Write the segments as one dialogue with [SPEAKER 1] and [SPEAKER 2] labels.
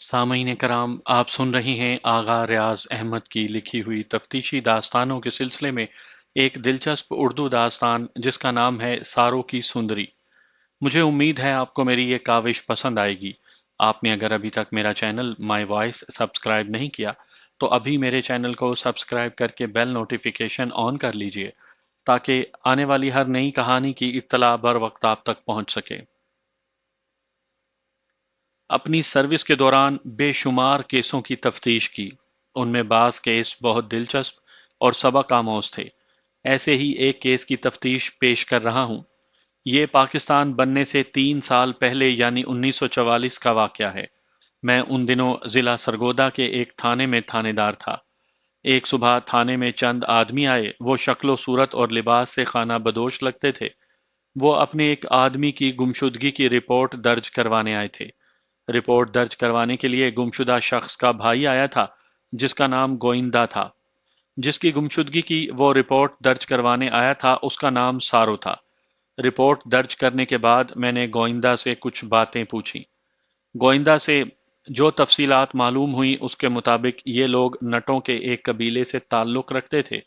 [SPEAKER 1] سامعین کرام، آپ سن رہی ہیں آغا ریاض احمد کی لکھی ہوئی تفتیشی داستانوں کے سلسلے میں ایک دلچسپ اردو داستان جس کا نام ہے ساروں کی سندری۔ مجھے امید ہے آپ کو میری یہ کاوش پسند آئے گی۔ آپ نے اگر ابھی تک میرا چینل مائی وائس سبسکرائب نہیں کیا تو ابھی میرے چینل کو سبسکرائب کر کے بیل نوٹیفیکیشن آن کر لیجئے تاکہ آنے والی ہر نئی کہانی کی اطلاع بر وقت آپ تک پہنچ سکے۔ اپنی سروس کے دوران بے شمار کیسوں کی تفتیش کی۔ ان میں بعض کیس بہت دلچسپ اور سبق آموز تھے۔ ایسے ہی ایک کیس کی تفتیش پیش کر رہا ہوں۔ یہ پاکستان بننے سے 3 سال پہلے یعنی 1944 کا واقعہ ہے۔ میں ان دنوں ضلع سرگودا کے ایک تھانے میں تھانے دار تھا۔ ایک صبح تھانے میں چند آدمی آئے۔ وہ شکل و صورت اور لباس سے خانہ بدوش لگتے تھے۔ وہ اپنے ایک آدمی کی گمشدگی کی رپورٹ درج کروانے آئے تھے۔ رپورٹ درج کروانے کے لیے گمشدہ شخص کا بھائی آیا تھا جس کا نام گوئندہ تھا۔ جس کی گمشدگی کی وہ رپورٹ درج کروانے آیا تھا اس کا نام سارو تھا۔ رپورٹ درج کرنے کے بعد میں نے گوئندہ سے کچھ باتیں پوچھیں۔ گوئندہ سے جو تفصیلات معلوم ہوئیں اس کے مطابق یہ لوگ نٹوں کے ایک قبیلے سے تعلق رکھتے تھے۔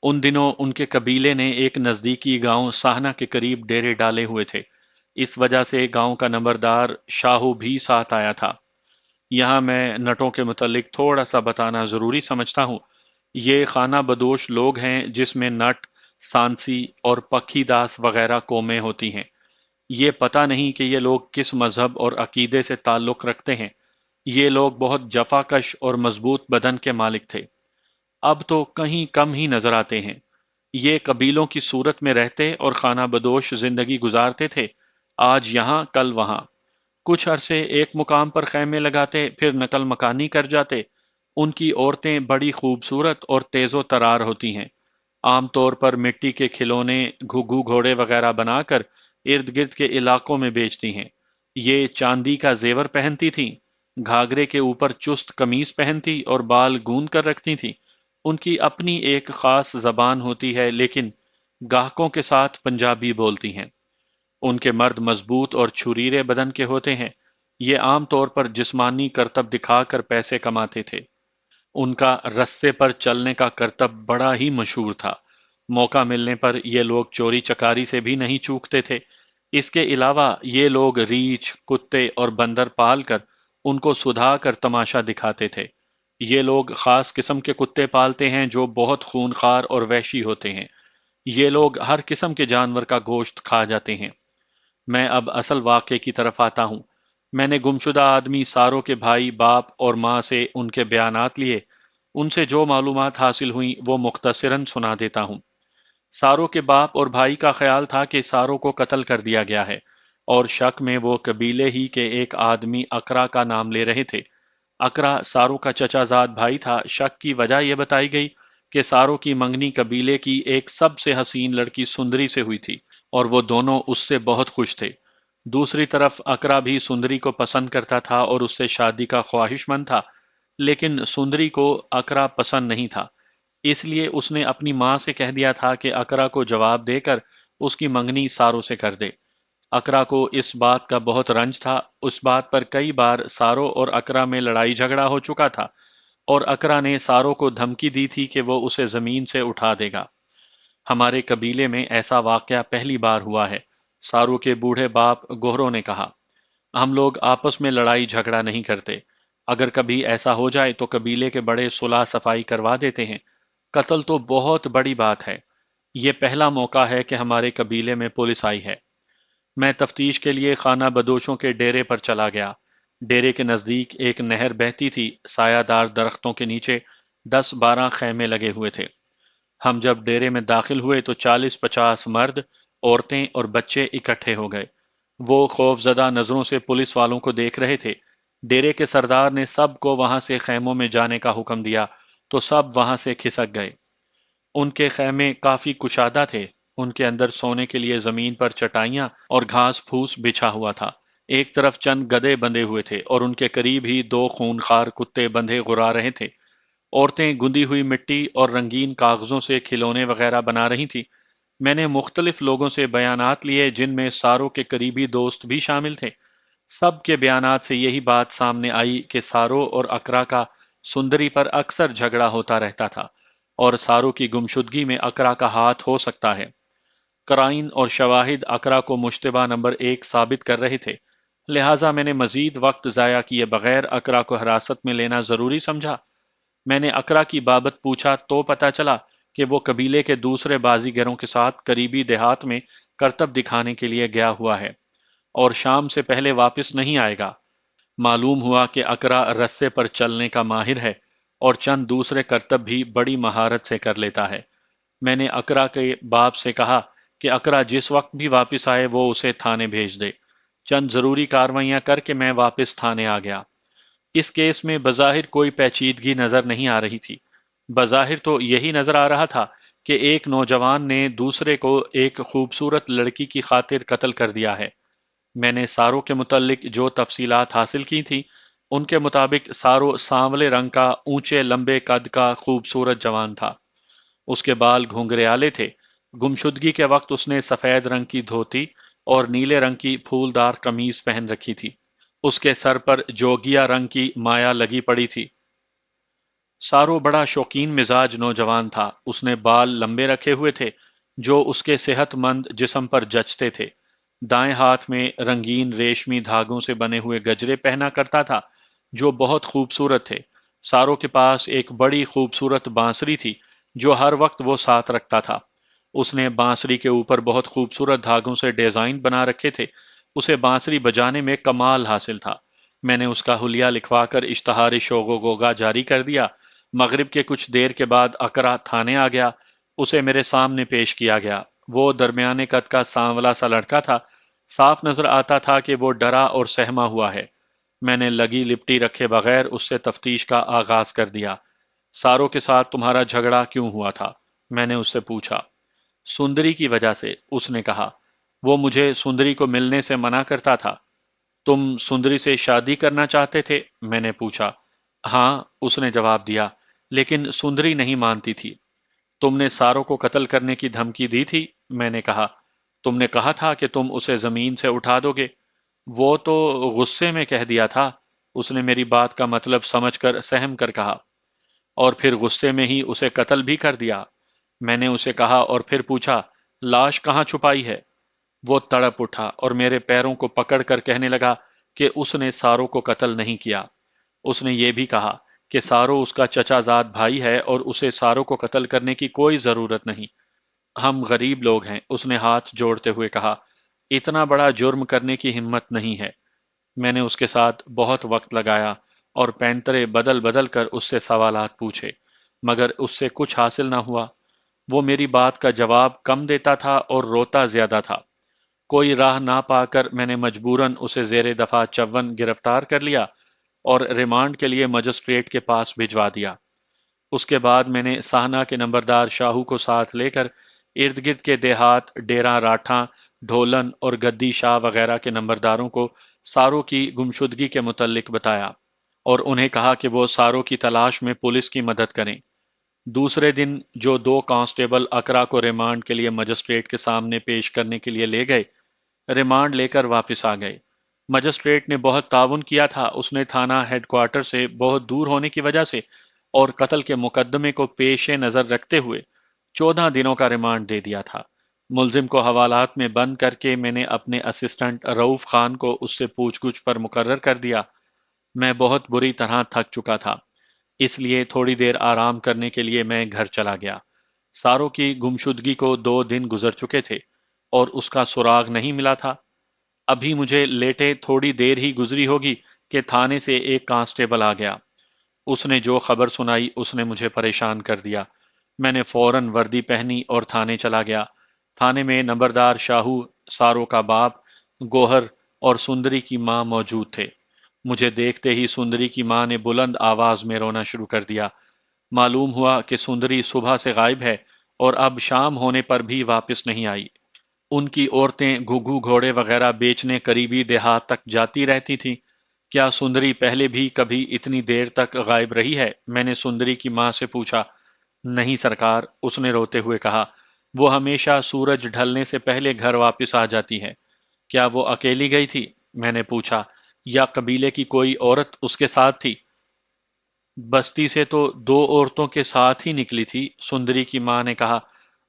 [SPEAKER 1] ان دنوں ان کے قبیلے نے ایک نزدیکی گاؤں ساہنہ کے قریب ڈیرے ڈالے ہوئے تھے۔ اس وجہ سے گاؤں کا نمبردار شاہو بھی ساتھ آیا تھا۔ یہاں میں نٹوں کے متعلق تھوڑا سا بتانا ضروری سمجھتا ہوں۔ یہ خانہ بدوش لوگ ہیں جس میں نٹ، سانسی اور پکھی داس وغیرہ قومیں ہوتی ہیں۔ یہ پتہ نہیں کہ یہ لوگ کس مذہب اور عقیدے سے تعلق رکھتے ہیں۔ یہ لوگ بہت جفا کش اور مضبوط بدن کے مالک تھے۔ اب تو کہیں کم ہی نظر آتے ہیں۔ یہ قبیلوں کی صورت میں رہتے اور خانہ بدوش زندگی گزارتے تھے، آج یہاں کل وہاں۔ کچھ عرصے ایک مقام پر خیمے لگاتے پھر نقل مکانی کر جاتے۔ ان کی عورتیں بڑی خوبصورت اور تیز و ترار ہوتی ہیں۔ عام طور پر مٹی کے کھلونے، گھگو گھوڑے وغیرہ بنا کر ارد گرد کے علاقوں میں بیچتی ہیں۔ یہ چاندی کا زیور پہنتی تھیں، گھاگرے کے اوپر چست قمیص پہنتی اور بال گوند کر رکھتی تھیں۔ ان کی اپنی ایک خاص زبان ہوتی ہے لیکن گاہکوں کے ساتھ پنجابی بولتی ہیں۔ ان کے مرد مضبوط اور چھریرے بدن کے ہوتے ہیں۔ یہ عام طور پر جسمانی کرتب دکھا کر پیسے کماتے تھے۔ ان کا رستے پر چلنے کا کرتب بڑا ہی مشہور تھا۔ موقع ملنے پر یہ لوگ چوری چکاری سے بھی نہیں چوکتے تھے۔ اس کے علاوہ یہ لوگ ریچھ، کتے اور بندر پال کر ان کو سدھا کر تماشا دکھاتے تھے۔ یہ لوگ خاص قسم کے کتے پالتے ہیں جو بہت خونخوار اور وحشی ہوتے ہیں۔ یہ لوگ ہر قسم کے جانور کا گوشت کھا جاتے ہیں۔ میں اب اصل واقعے کی طرف آتا ہوں۔ میں نے گمشدہ آدمی ساروں کے بھائی، باپ اور ماں سے ان کے بیانات لیے۔ ان سے جو معلومات حاصل ہوئیں وہ مختصراً سنا دیتا ہوں۔ ساروں کے باپ اور بھائی کا خیال تھا کہ ساروں کو قتل کر دیا گیا ہے، اور شک میں وہ قبیلے ہی کے ایک آدمی اقرا کا نام لے رہے تھے۔ اقرا ساروں کا چچا زاد بھائی تھا۔ شک کی وجہ یہ بتائی گئی کہ ساروں کی منگنی قبیلے کی ایک سب سے حسین لڑکی سندری سے ہوئی تھی اور وہ دونوں اس سے بہت خوش تھے۔ دوسری طرف اقرا بھی سندری کو پسند کرتا تھا اور اس سے شادی کا خواہش مند تھا، لیکن سندری کو اقرا پسند نہیں تھا۔ اس لیے اس نے اپنی ماں سے کہہ دیا تھا کہ اقرا کو جواب دے کر اس کی منگنی ساروں سے کر دے۔ اقرا کو اس بات کا بہت رنج تھا۔ اس بات پر کئی بار ساروں اور اقرا میں لڑائی جھگڑا ہو چکا تھا، اور اقرا نے ساروں کو دھمکی دی تھی کہ وہ اسے زمین سے اٹھا دے گا۔ ہمارے قبیلے میں ایسا واقعہ پہلی بار ہوا ہے، سارو کے بوڑھے باپ گہرو نے کہا۔ ہم لوگ آپس میں لڑائی جھگڑا نہیں کرتے۔ اگر کبھی ایسا ہو جائے تو قبیلے کے بڑے صلح صفائی کروا دیتے ہیں۔ قتل تو بہت بڑی بات ہے۔ یہ پہلا موقع ہے کہ ہمارے قبیلے میں پولیس آئی ہے۔ میں تفتیش کے لیے خانہ بدوشوں کے ڈیرے پر چلا گیا۔ ڈیرے کے نزدیک ایک نہر بہتی تھی۔ سایہ دار درختوں کے نیچے 10-12 خیمے لگے ہوئے تھے۔ ہم جب ڈیرے میں داخل ہوئے تو 40-50 مرد، عورتیں اور بچے اکٹھے ہو گئے۔ وہ خوف زدہ نظروں سے پولیس والوں کو دیکھ رہے تھے۔ ڈیرے کے سردار نے سب کو وہاں سے خیموں میں جانے کا حکم دیا تو سب وہاں سے کھسک گئے۔ ان کے خیمے کافی کشادہ تھے۔ ان کے اندر سونے کے لیے زمین پر چٹائیاں اور گھاس پھوس بچھا ہوا تھا۔ ایک طرف چند گدھے بندھے ہوئے تھے اور ان کے قریب ہی 2 خونخوار کتے بندھے غرا رہے تھے۔ عورتیں گندی ہوئی مٹی اور رنگین کاغذوں سے کھلونے وغیرہ بنا رہی تھیں۔ میں نے مختلف لوگوں سے بیانات لیے جن میں ساروں کے قریبی دوست بھی شامل تھے۔ سب کے بیانات سے یہی بات سامنے آئی کہ سارو اور اقرا کا سندری پر اکثر جھگڑا ہوتا رہتا تھا اور سارو کی گمشدگی میں اقرا کا ہاتھ ہو سکتا ہے۔ قرائن اور شواہد اقرا کو مشتبہ نمبر 1 ثابت کر رہے تھے، لہٰذا میں نے مزید وقت ضائع کیے بغیر اقرا کو حراست میں لینا ضروری سمجھا۔ میں نے اقرا کی بابت پوچھا تو پتہ چلا کہ وہ قبیلے کے دوسرے بازیگروں کے ساتھ قریبی دیہات میں کرتب دکھانے کے لیے گیا ہوا ہے اور شام سے پہلے واپس نہیں آئے گا۔ معلوم ہوا کہ اقرا رسے پر چلنے کا ماہر ہے اور چند دوسرے کرتب بھی بڑی مہارت سے کر لیتا ہے۔ میں نے اقرا کے باپ سے کہا کہ اقرا جس وقت بھی واپس آئے وہ اسے تھانے بھیج دے۔ چند ضروری کاروائیاں کر کے میں واپس تھانے آ گیا۔ اس کیس میں بظاہر کوئی پیچیدگی نظر نہیں آ رہی تھی۔ بظاہر تو یہی نظر آ رہا تھا کہ ایک نوجوان نے دوسرے کو ایک خوبصورت لڑکی کی خاطر قتل کر دیا ہے۔ میں نے سارو کے متعلق جو تفصیلات حاصل کی تھی ان کے مطابق سارو سانولے رنگ کا اونچے لمبے قد کا خوبصورت جوان تھا۔ اس کے بال گھنگریالے تھے۔ گمشدگی کے وقت اس نے سفید رنگ کی دھوتی اور نیلے رنگ کی پھولدار قمیض پہن رکھی تھی۔ اس کے سر پر جوگیا رنگ کی مایا لگی پڑی تھی۔ سارو بڑا شوقین مزاج نوجوان تھا۔ اس نے بال لمبے رکھے ہوئے تھے جو اس کے صحت مند جسم پر جچتے تھے۔ دائیں ہاتھ میں رنگین ریشمی دھاگوں سے بنے ہوئے گجرے پہنا کرتا تھا جو بہت خوبصورت تھے۔ سارو کے پاس ایک بڑی خوبصورت بانسری تھی جو ہر وقت وہ ساتھ رکھتا تھا۔ اس نے بانسری کے اوپر بہت خوبصورت دھاگوں سے ڈیزائن بنا رکھے تھے۔ اسے بانسری بجانے میں کمال حاصل تھا۔ میں نے اس کا حلیہ لکھوا کر اشتہار شوگ و گوگا جاری کر دیا۔ مغرب کے کچھ دیر کے بعد اقرا تھانے آ گیا۔ اسے میرے سامنے پیش کیا گیا۔ وہ درمیانے قد کا سانولا سا لڑکا تھا۔ صاف نظر آتا تھا کہ وہ ڈرا اور سہما ہوا ہے۔ میں نے لگی لپٹی رکھے بغیر اس سے تفتیش کا آغاز کر دیا۔ سارو کے ساتھ تمہارا جھگڑا کیوں ہوا تھا؟ میں نے اس سے پوچھا۔ سندری کی وجہ سے، اس نے کہا۔ وہ مجھے سندری کو ملنے سے منع کرتا تھا۔ تم سندری سے شادی کرنا چاہتے تھے؟ میں نے پوچھا۔ ہاں، اس نے جواب دیا، لیکن سندری نہیں مانتی تھی۔ تم نے سارو کو قتل کرنے کی دھمکی دی تھی؟ میں نے کہا۔ تم نے کہا تھا کہ تم اسے زمین سے اٹھا دو گے۔ وہ تو غصے میں کہہ دیا تھا، اس نے میری بات کا مطلب سمجھ کر سہم کر کہا۔ اور پھر غصے میں ہی اسے قتل بھی کر دیا؟ میں نے اسے کہا اور پھر پوچھا، لاش کہاں چھپائی ہے؟ وہ تڑپ اٹھا اور میرے پیروں کو پکڑ کر کہنے لگا کہ اس نے سارو کو قتل نہیں کیا۔ اس نے یہ بھی کہا کہ سارو اس کا چچا زاد بھائی ہے اور اسے سارو کو قتل کرنے کی کوئی ضرورت نہیں۔ ہم غریب لوگ ہیں، اس نے ہاتھ جوڑتے ہوئے کہا، اتنا بڑا جرم کرنے کی ہمت نہیں ہے۔ میں نے اس کے ساتھ بہت وقت لگایا اور پینترے بدل بدل کر اس سے سوالات پوچھے، مگر اس سے کچھ حاصل نہ ہوا۔ وہ میری بات کا جواب کم دیتا تھا اور روتا زیادہ تھا۔ کوئی راہ نہ پا کر میں نے مجبوراً اسے زیر دفعہ 54 گرفتار کر لیا اور ریمانڈ کے لیے مجسٹریٹ کے پاس بھجوا دیا۔ اس کے بعد میں نے سہنا کے نمبردار شاہو کو ساتھ لے کر ارد گرد کے دیہات، ڈیرا راٹھاں، ڈھولن اور گدی شاہ وغیرہ کے نمبرداروں کو سارو کی گمشدگی کے متعلق بتایا اور انہیں کہا کہ وہ سارو کی تلاش میں پولیس کی مدد کریں۔ دوسرے دن جو 2 کانسٹیبل اقرا کو ریمانڈ کے لیے مجسٹریٹ کے سامنے پیش کرنے کے لیے لے گئے، ریمانڈ لے کر واپس آ گئے۔ مجسٹریٹ نے بہت تعاون کیا تھا۔ اس نے تھانہ ہیڈ کوارٹر سے بہت دور ہونے کی وجہ سے اور قتل کے مقدمے کو پیش نظر رکھتے ہوئے 14 دنوں کا ریمانڈ دے دیا تھا۔ ملزم کو حوالات میں بند کر کے میں نے اپنے اسسٹنٹ رؤوف خان کو اس سے پوچھ گچھ پر مقرر کر دیا۔ میں بہت بری طرح تھک چکا تھا، اس لیے تھوڑی دیر آرام کرنے کے لیے میں گھر چلا گیا۔ سارو کی گمشدگی کو 2 دن گزر چکے تھے اور اس کا سراغ نہیں ملا تھا۔ ابھی مجھے لیٹے تھوڑی دیر ہی گزری ہوگی کہ تھانے سے ایک کانسٹیبل آ گیا۔ اس نے جو خبر سنائی اس نے مجھے پریشان کر دیا۔ میں نے فوراً وردی پہنی اور تھانے چلا گیا۔ تھانے میں نمبردار شاہو، سارو کا باپ، گوہر اور سندری کی ماں موجود تھے۔ مجھے دیکھتے ہی سندری کی ماں نے بلند آواز میں رونا شروع کر دیا۔ معلوم ہوا کہ سندری صبح سے غائب ہے اور اب شام ہونے پر بھی واپس نہیں آئی۔ ان کی عورتیں گھگو گھوڑے وغیرہ بیچنے قریبی دیہات تک جاتی رہتی تھیں۔ کیا سندری پہلے بھی کبھی اتنی دیر تک غائب رہی ہے؟ میں نے سندری کی ماں سے پوچھا۔ نہیں سرکار، اس نے روتے ہوئے کہا، وہ ہمیشہ سورج ڈھلنے سے پہلے گھر واپس آ جاتی ہے۔ کیا وہ اکیلی گئی تھی؟ میں نے پوچھا۔ یا قبیلے کی کوئی عورت اس کے ساتھ تھی؟ بستی سے تو دو عورتوں کے ساتھ ہی نکلی تھی، سندری کی ماں نے کہا،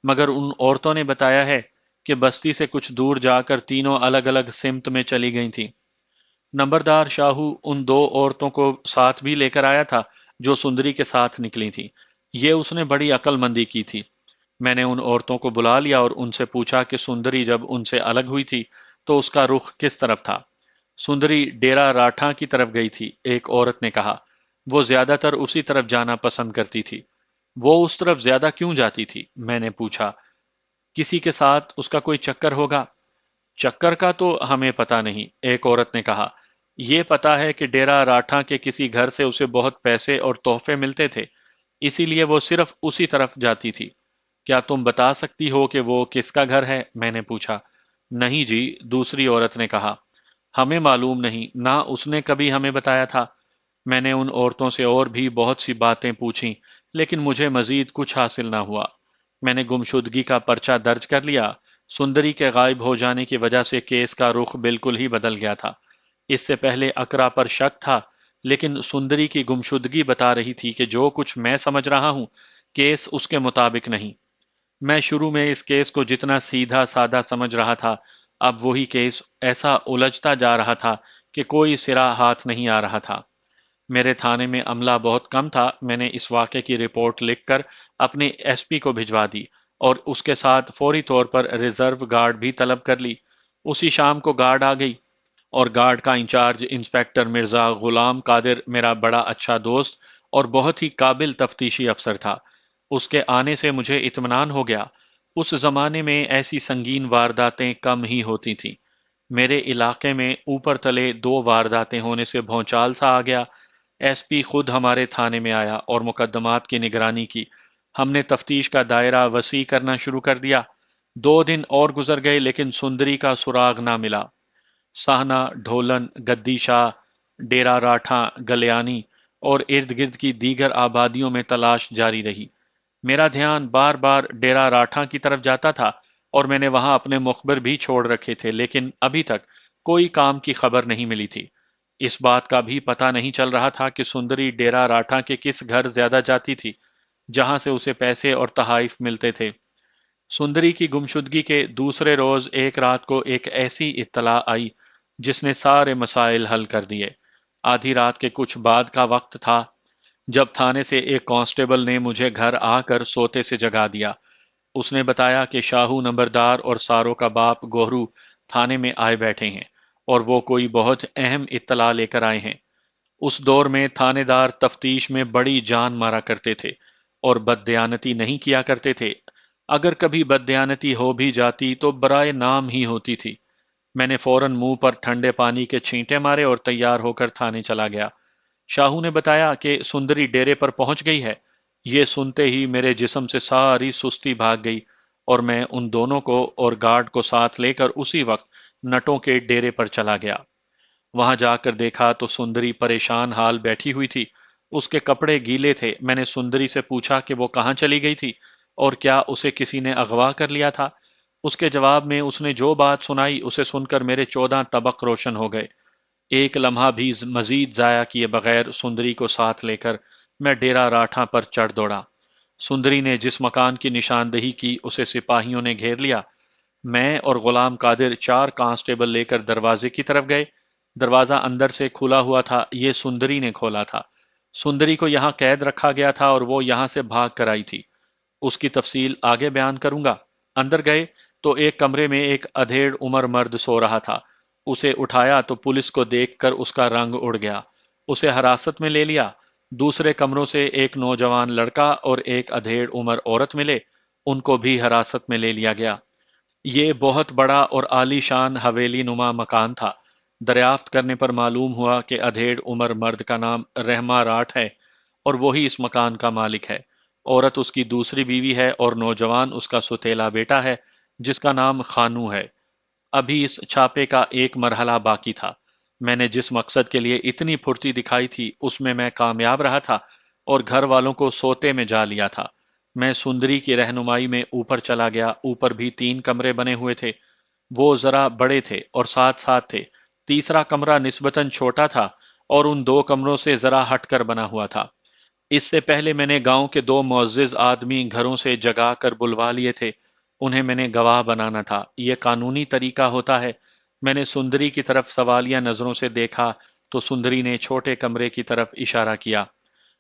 [SPEAKER 1] مگر ان عورتوں نے بتایا ہے کہ بستی سے کچھ دور جا کر تینوں الگ الگ سمت میں چلی گئی تھیں۔ نمبردار شاہو ان دو عورتوں کو ساتھ بھی لے کر آیا تھا جو سندری کے ساتھ نکلی تھیں۔ یہ اس نے بڑی عقل مندی کی تھی۔ میں نے ان عورتوں کو بلا لیا اور ان سے پوچھا کہ سندری جب ان سے الگ ہوئی تھی تو اس کا رخ کس طرف تھا؟ سندری ڈیرا راٹھاں کی طرف گئی تھی، ایک عورت نے کہا۔ وہ زیادہ تر اسی طرف جانا پسند کرتی تھی۔ وہ اس طرف زیادہ کیوں جاتی تھی؟ میں نے پوچھا۔ کسی کے ساتھ اس کا کوئی چکر ہوگا؟ چکر کا تو ہمیں پتہ نہیں، ایک عورت نے کہا۔ یہ پتا ہے کہ ڈیرا راٹھاں کے کسی گھر سے اسے بہت پیسے اور تحفے ملتے تھے، اسی لیے وہ صرف اسی طرف جاتی تھی۔ کیا تم بتا سکتی ہو کہ وہ کس کا گھر ہے؟ میں نے پوچھا۔ نہیں جی، دوسری عورت نے کہا، ہمیں معلوم نہیں، نہ اس نے کبھی ہمیں بتایا تھا۔ میں نے ان عورتوں سے اور بھی بہت سی باتیں پوچھیں، لیکن مجھے مزید کچھ حاصل نہ ہوا۔ میں نے گمشدگی کا پرچہ درج کر لیا۔ سندری کے غائب ہو جانے کی وجہ سے کیس کا رخ بالکل ہی بدل گیا تھا۔ اس سے پہلے اقرا پر شک تھا، لیکن سندری کی گمشدگی بتا رہی تھی کہ جو کچھ میں سمجھ رہا ہوں، کیس اس کے مطابق نہیں۔ میں شروع میں اس کیس کو جتنا سیدھا سادہ سمجھ رہا تھا، اب وہی کیس ایسا الجھتا جا رہا تھا کہ کوئی سرا ہاتھ نہیں آ رہا تھا۔ میرے تھانے میں عملہ بہت کم تھا۔ میں نے اس واقعے کی رپورٹ لکھ کر اپنے ایس پی کو بھجوا دی اور اس کے ساتھ فوری طور پر ریزرو گارڈ بھی طلب کر لی۔ اسی شام کو گارڈ آ گئی اور گارڈ کا انچارج انسپیکٹر مرزا غلام قادر میرا بڑا اچھا دوست اور بہت ہی قابل تفتیشی افسر تھا۔ اس کے آنے سے مجھے اطمینان ہو گیا۔ اس زمانے میں ایسی سنگین وارداتیں کم ہی ہوتی تھیں۔ میرے علاقے میں اوپر تلے دو وارداتیں ہونے سے بھونچال سا آ گیا۔ ایس پی خود ہمارے تھانے میں آیا اور مقدمات کی نگرانی کی۔ ہم نے تفتیش کا دائرہ وسیع کرنا شروع کر دیا۔ 2 دن اور گزر گئے لیکن سندری کا سراغ نہ ملا۔ سہنا، ڈھولن، گدی شاہ، ڈیرا راٹھاں، گلیانی اور ارد گرد کی دیگر آبادیوں میں تلاش جاری رہی۔ میرا دھیان بار بار ڈیرا راٹھاں کی طرف جاتا تھا اور میں نے وہاں اپنے مخبر بھی چھوڑ رکھے تھے، لیکن ابھی تک کوئی کام کی خبر نہیں ملی تھی۔ اس بات کا بھی پتہ نہیں چل رہا تھا کہ سندری ڈیرا راٹھاں کے کس گھر زیادہ جاتی تھی، جہاں سے اسے پیسے اور تحائف ملتے تھے۔ سندری کی گمشدگی کے دوسرے روز ایک رات کو ایک ایسی اطلاع آئی جس نے سارے مسائل حل کر دیے۔ آدھی رات کے کچھ بعد کا وقت تھا جب تھانے سے ایک کانسٹیبل نے مجھے گھر آ کر سوتے سے جگا دیا۔ اس نے بتایا کہ شاہو نمبردار اور ساروں کا باپ گوہرو تھانے میں آئے بیٹھے ہیں اور وہ کوئی بہت اہم اطلاع لے کر آئے ہیں۔ اس دور میں تھانے دار تفتیش میں بڑی جان مارا کرتے تھے اور بددیانتی نہیں کیا کرتے تھے۔ اگر کبھی بددیانتی ہو بھی جاتی تو برائے نام ہی ہوتی تھی۔ میں نے فوراً منہ پر ٹھنڈے پانی کے چھینٹے مارے اور تیار ہو کر تھانے چلا گیا۔ شاہو نے بتایا کہ سندری ڈیرے پر پہنچ گئی ہے۔ یہ سنتے ہی میرے جسم سے ساری سستی بھاگ گئی اور میں ان دونوں کو اور گارڈ کو ساتھ لے کر اسی وقت نٹوں کے ڈیرے پر چلا گیا۔ وہاں جا کر دیکھا تو سندری پریشان حال بیٹھی ہوئی تھی۔ اس کے کپڑے گیلے تھے۔ میں نے سندری سے پوچھا کہ وہ کہاں چلی گئی تھی اور کیا اسے کسی نے اغوا کر لیا تھا۔ اس کے جواب میں اس نے جو بات سنائی اسے سن کر میرے 14 طبق روشن ہو گئے۔ ایک لمحہ بھی مزید ضائع کیے بغیر سندری کو ساتھ لے کر میں ڈیرا راٹھاں پر چڑھ دوڑا۔ سندری نے جس مکان کی نشاندہی کی اسے سپاہیوں نے گھیر لیا۔ میں اور غلام قادر 4 کانسٹیبل لے کر دروازے کی طرف گئے۔ دروازہ اندر سے کھلا ہوا تھا، یہ سندری نے کھولا تھا۔ سندری کو یہاں قید رکھا گیا تھا اور وہ یہاں سے بھاگ کر آئی تھی۔ اس کی تفصیل آگے بیان کروں گا۔ اندر گئے تو ایک کمرے میں ایک ادھیڑ عمر مرد سو رہا تھا۔ اسے اٹھایا تو پولیس کو دیکھ کر اس کا رنگ اڑ گیا۔ اسے حراست میں لے لیا۔ دوسرے کمروں سے ایک نوجوان لڑکا اور ایک ادھیڑ عمر عورت ملے، ان کو بھی حراست میں لے لیا گیا۔ یہ بہت بڑا اور عالی شان حویلی نما مکان تھا۔ دریافت کرنے پر معلوم ہوا کہ ادھیڑ عمر مرد کا نام رحمہ راٹھ ہے اور وہی اس مکان کا مالک ہے۔ عورت اس کی دوسری بیوی ہے اور نوجوان اس کا سوتیلا بیٹا ہے جس کا نام خانو ہے۔ ابھی اس چھاپے کا ایک مرحلہ باقی تھا۔ میں نے جس مقصد کے لیے اتنی پھرتی دکھائی تھی اس میں کامیاب رہا تھا اور گھر والوں کو سوتے میں جا لیا تھا۔ میں سندری کی رہنمائی میں اوپر چلا گیا۔ اوپر بھی 3 کمرے بنے ہوئے تھے۔ وہ ذرا بڑے تھے اور ساتھ ساتھ تھے۔ تیسرا کمرہ نسبتاً چھوٹا تھا اور ان دو کمروں سے ذرا ہٹ کر بنا ہوا تھا۔ اس سے پہلے میں نے گاؤں کے دو معزز آدمی گھروں سے جگا کر بلوا لیے تھے، انہیں میں نے گواہ بنانا تھا، یہ قانونی طریقہ ہوتا ہے۔ میں نے سندری کی طرف سوالیہ نظروں سے دیکھا تو سندری نے چھوٹے کمرے کی طرف اشارہ کیا۔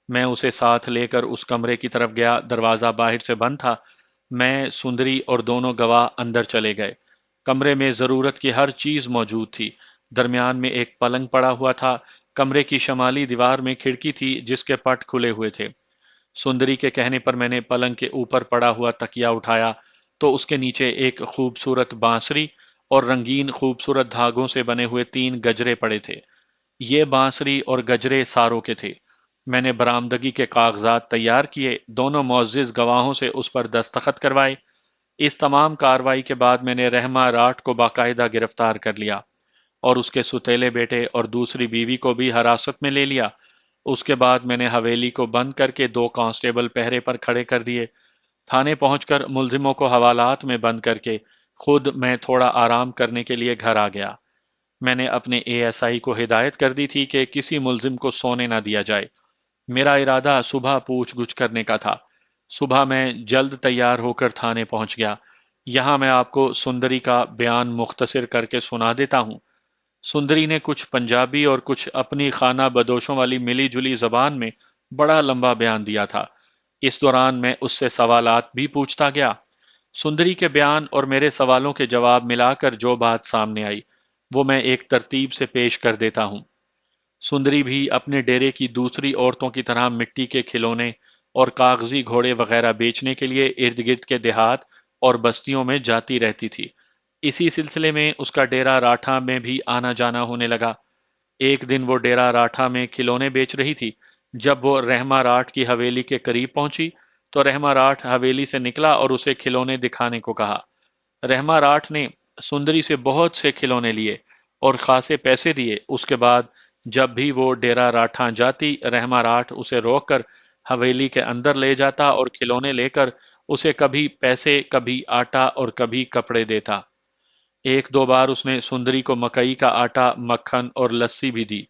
[SPEAKER 1] میں اسے ساتھ لے کر اس کمرے کی طرف گیا، دروازہ باہر سے بند تھا۔ میں، سندری اور دونوں گواہ اندر چلے گئے۔ کمرے میں ضرورت کی ہر چیز موجود تھی۔ درمیان میں ایک پلنگ پڑا ہوا تھا، کمرے کی شمالی دیوار میں کھڑکی تھی جس کے پٹ کھلے ہوئے تھے۔ سندری کے کہنے پر میں نے پلنگ کے اوپر پڑا ہوا تکیا اٹھایا تو اس کے نیچے ایک خوبصورت بانسری اور رنگین خوبصورت دھاگوں سے بنے ہوئے 3 گجرے پڑے تھے۔ یہ بانسری اور گجرے ساروں کے تھے۔ میں نے برآمدگی کے کاغذات تیار کیے، دونوں معزز گواہوں سے اس پر دستخط کروائے۔ اس تمام کارروائی کے بعد میں نے رحمہ راٹھ کو باقاعدہ گرفتار کر لیا اور اس کے ستیلے بیٹے اور دوسری بیوی کو بھی حراست میں لے لیا۔ اس کے بعد میں نے حویلی کو بند کر کے 2 کانسٹیبل پہرے پر کھڑے کر دیے۔ تھانے پہنچ کر ملزموں کو حوالات میں بند کر کے خود میں تھوڑا آرام کرنے کے لیے گھر آ گیا۔ میں نے اپنے اے ایس آئی کو ہدایت کر دی تھی کہ کسی ملزم کو سونے نہ دیا جائے۔ میرا ارادہ صبح پوچھ گچھ کرنے کا تھا۔ صبح میں جلد تیار ہو کر تھانے پہنچ گیا۔ یہاں میں آپ کو سندری کا بیان مختصر کر کے سنا دیتا ہوں۔ سندری نے کچھ پنجابی اور کچھ اپنی خانہ بدوشوں والی ملی جلی زبان میں بڑا لمبا بیان دیا تھا۔ اس دوران میں اس سے سوالات بھی پوچھتا گیا۔ سندری کے بیان اور میرے سوالوں کے جواب ملا کر جو بات سامنے آئی وہ میں ایک ترتیب سے پیش کر دیتا ہوں۔ سندری بھی اپنے ڈیرے کی دوسری عورتوں کی طرح مٹی کے کھلونے اور کاغذی گھوڑے وغیرہ بیچنے کے لیے ارد گرد کے دیہات اور بستیوں میں جاتی رہتی تھی۔ اسی سلسلے میں اس کا ڈیرا راٹھا میں بھی آنا جانا ہونے لگا۔ ایک دن وہ ڈیرا راٹھا میں کھلونے بیچ رہی تھی۔ جب وہ رحمہ راٹھ کی حویلی کے قریب پہنچی تو رحمہ راٹھ حویلی سے نکلا اور اسے کھلونے دکھانے کو کہا۔ رحمہ راٹھ نے سندری سے بہت سے کھلونے لیے اور خاصے پیسے دیے۔ اس کے بعد جب بھی وہ ڈیرا راٹھاں جاتی، رحمہ راٹھ اسے روک کر حویلی کے اندر لے جاتا اور کھلونے لے کر اسے کبھی پیسے، کبھی آٹا اور کبھی کپڑے دیتا۔ ایک دو بار اس نے سندری کو مکئی کا آٹا، مکھن اور لسی بھی دی۔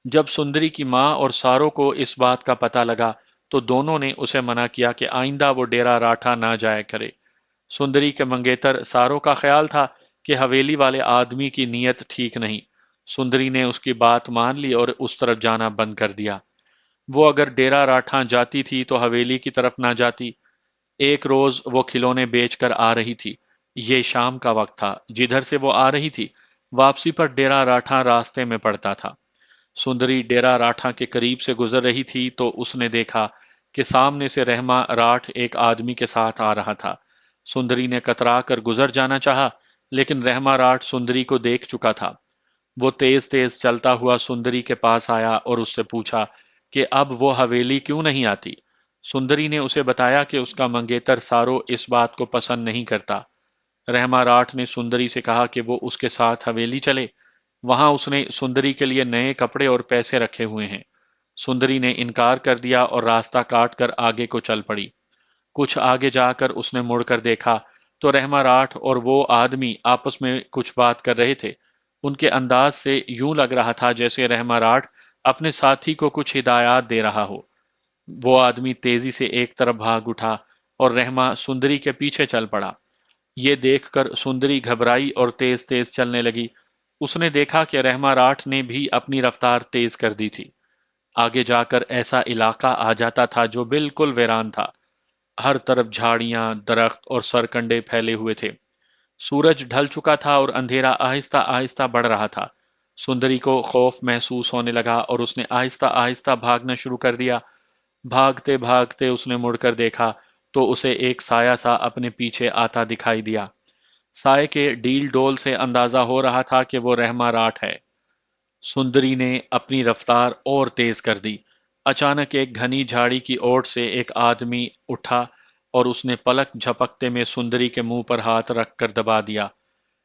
[SPEAKER 1] جب سندری کی ماں اور ساروں کو اس بات کا پتہ لگا تو دونوں نے اسے منع کیا کہ آئندہ وہ ڈیرا راٹھا نہ جایا کرے۔ سندری کے منگیتر ساروں کا خیال تھا کہ حویلی والے آدمی کی نیت ٹھیک نہیں۔ سندری نے اس کی بات مان لی اور اس طرف جانا بند کر دیا۔ وہ اگر ڈیرا راٹھاں جاتی تھی تو حویلی کی طرف نہ جاتی۔ ایک روز وہ کھلونے بیچ کر آ رہی تھی۔ یہ شام کا وقت تھا۔ جدھر سے وہ آ رہی تھی واپسی پر ڈیرا راٹھاں راستے میں پڑتا تھا۔ سندری ڈیرا راٹھاں کے قریب سے گزر رہی تھی تو اس نے دیکھا کہ سامنے سے رحمہ راٹھ ایک آدمی کے ساتھ آ رہا تھا۔ سندری نے کترا کر گزر جانا چاہا لیکن رحمہ راٹھ سندری کو دیکھ چکا تھا۔ وہ تیز تیز چلتا ہوا سندری کے پاس آیا اور اس سے پوچھا کہ اب وہ حویلی کیوں نہیں آتی۔ سندری نے اسے بتایا کہ اس کا منگیتر سارو اس بات کو پسند نہیں کرتا۔ رحمہ راٹھ نے سندری سے کہا کہ وہ اس کے ساتھ حویلی چلے، وہاں اس نے سندری کے لیے نئے کپڑے اور پیسے رکھے ہوئے ہیں۔ سندری نے انکار کر دیا اور راستہ کاٹ کر آگے کو چل پڑی۔ کچھ آگے جا کر اس نے مڑ کر دیکھا تو رحمہ راٹھ اور وہ آدمی آپس میں کچھ بات کر رہے تھے۔ ان کے انداز سے یوں لگ رہا تھا جیسے رحمہ راٹھ اپنے ساتھی کو کچھ ہدایات دے رہا ہو۔ وہ آدمی تیزی سے ایک طرف بھاگ اٹھا اور رحمہ سندری کے پیچھے چل پڑا۔ یہ دیکھ کر سندری گھبرائی اور تیز تیز چلنے لگی۔ اس نے دیکھا کہ رحمہ راٹھ نے بھی اپنی رفتار تیز کر دی تھی۔ آگے جا کر ایسا علاقہ آ جاتا تھا جو بالکل ویران تھا۔ ہر طرف جھاڑیاں، درخت اور سرکنڈے پھیلے ہوئے تھے۔ سورج ڈھل چکا تھا اور اندھیرا آہستہ آہستہ بڑھ رہا تھا۔ سندری کو خوف محسوس ہونے لگا اور اس نے آہستہ آہستہ بھاگنا شروع کر دیا۔ بھاگتے بھاگتے اس نے مڑ کر دیکھا تو اسے ایک سایہ سا اپنے پیچھے آتا دکھائی دیا۔ سائے کے ڈیل ڈول سے اندازہ ہو رہا تھا کہ وہ رحمہ راٹھ ہے۔ سندری نے اپنی رفتار اور تیز کر دی۔ اچانک ایک گھنی جھاڑی کی اوٹ سے ایک آدمی اٹھا اور اس نے پلک جھپکتے میں سندری کے منہ پر ہاتھ رکھ کر دبا دیا۔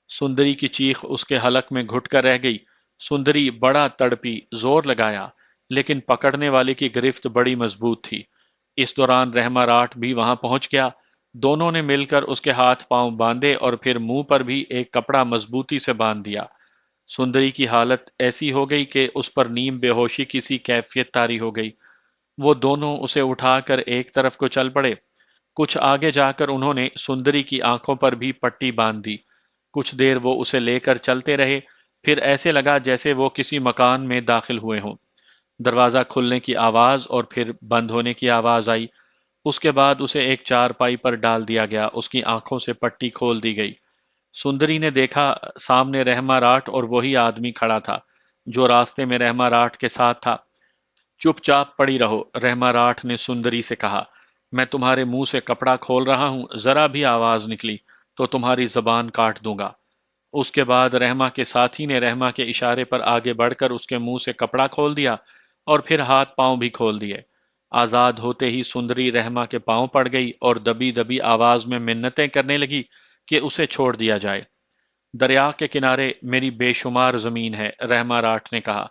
[SPEAKER 1] سندری کی چیخ اس کے حلق میں گھٹ کر رہ گئی۔ سندری بڑا تڑپی، زور لگایا، لیکن پکڑنے والے کی گرفت بڑی مضبوط تھی۔ اس دوران رحمہ راٹھ بھی وہاں پہنچ گیا۔ دونوں نے مل کر اس کے ہاتھ پاؤں باندھے اور پھر منہ پر بھی ایک کپڑا مضبوطی سے باندھ دیا۔ سندری کی حالت ایسی ہو گئی کہ اس پر نیم بے ہوشی کی سی کیفیت طاری ہو گئی۔ وہ دونوں اسے اٹھا کر ایک طرف کو چل پڑے۔ کچھ آگے جا کر انہوں نے سندری کی آنکھوں پر بھی پٹی باندھ دی۔ کچھ دیر وہ اسے لے کر چلتے رہے، پھر ایسے لگا جیسے وہ کسی مکان میں داخل ہوئے ہوں۔ دروازہ کھلنے کی آواز اور پھر بند ہونے کی آواز آئی۔ اس کے بعد اسے ایک چارپائی پر ڈال دیا گیا، اس کی آنکھوں سے پٹی کھول دی گئی۔ سندری نے دیکھا سامنے رحمہ راٹھ اور وہی آدمی کھڑا تھا جو راستے میں رحمہ راٹھ کے ساتھ تھا۔ چپ چاپ پڑی رہو، رحمہ راٹھ نے سندری سے کہا۔ میں تمہارے منہ سے کپڑا کھول رہا ہوں، ذرا بھی آواز نکلی تو تمہاری زبان کاٹ دوں گا۔ اس کے بعد رحمہ کے ساتھی نے رحمہ کے اشارے پر آگے بڑھ کر اس کے منہ سے کپڑا کھول دیا اور پھر ہاتھ پاؤں بھی کھول دیے۔ آزاد ہوتے ہی سندری رحمہ کے پاؤں پڑ گئی اور دبی دبی آواز میں منتیں کرنے لگی کہ اسے چھوڑ دیا جائے۔ دریا کے کنارے میری بے شمار زمین ہے، رحمہ راٹھ نے کہا۔